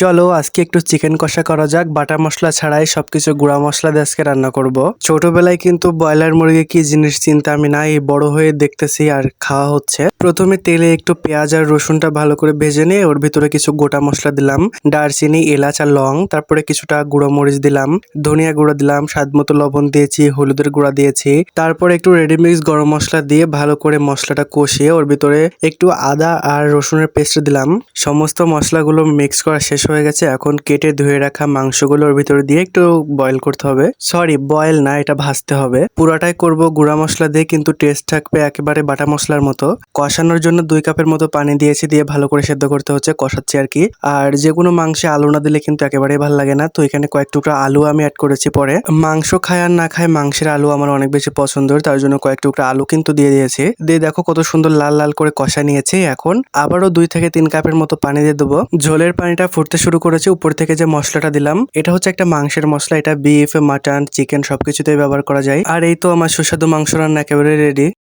চলো আজকে একটু চিকেন কষা করা যাক। বাটা মশলা ছাড়াই সবকিছু গুঁড়া মশলা দিয়ে আজকে রান্না করব। ছোটবেলায় কিন্তু ব্রয়লার মুরগি কি জিনিস চিন্তা আমি না, এই বড় হয়ে দেখতেছি আর খাওয়া হচ্ছে। প্রথমে তেলে একটু পেঁয়াজ আর রসুনটা ভালো করে ভেজে নিয়ে ওর ভিতরে কিছু গোটা মশলা দিলাম, দারচিনি, এলাচ আর লং। তারপরে কিছুটা গুঁড়ো মরিচ দিলাম, ধনিয়া গুঁড়া দিলাম, স্বাদ মতো লবণ দিয়েছি, হলুদের গুঁড়া দিয়েছি। তারপরে একটু রেডিমিক্স গরম মশলা দিয়ে ভালো করে মশলাটা কষিয়ে ওর ভিতরে একটু আদা আর রসুনের পেস্ট দিলাম। সমস্ত মশলাগুলো মিক্স করা শেষ হয়ে গেছে। এখন কেটে ধুয়ে রাখা মাংসগুলো ওর ভিতরে দিয়ে একটু বয়েল করতে হবে। সরি, বয়েল না, এটা ভাজতে হবে। পুরাটাই করব গুঁড়া মশলা দিয়ে, কিন্তু টেস্ট থাকবে একেবারে বাটা মশলার মতো। কষানোর জন্য 2 কাপের মতো পানি দিয়েছি, দিয়ে ভালো করে সেদ্ধ করতে হচ্ছে, কষাচ্ছি আর কি। আর যে কোনো মাংসে আলু না দিলে কিন্তু একেবারেই ভালো লাগে না, তো এখানে কয়েক টুকরা আলু আমি অ্যাড করেছি পরে। মাংস খায় আর না খায়, মাংসের আলু আমার অনেক বেশি পছন্দের, তার জন্য কয়েক টুকরা আলু কিন্তু দিয়ে দিয়েছি। দিয়ে দেখো কত সুন্দর লাল লাল করে কষা নিয়েছি। এখন আবারও 2 থেকে 3 কাপের মতো পানি দিয়ে দেবো। ঝোলের পানিটা ফুটতে শুরু করেছে। উপর থেকে যে মশলাটা দিলাম, এটা হচ্ছে একটা মাংসের মশলা। এটা বিফ, মাটন, চিকেন সবকিছুতেই ব্যবহার করা যায়। আর এই তো আমার সুস্বাদু মাংস রান্না একেবারে রেডি।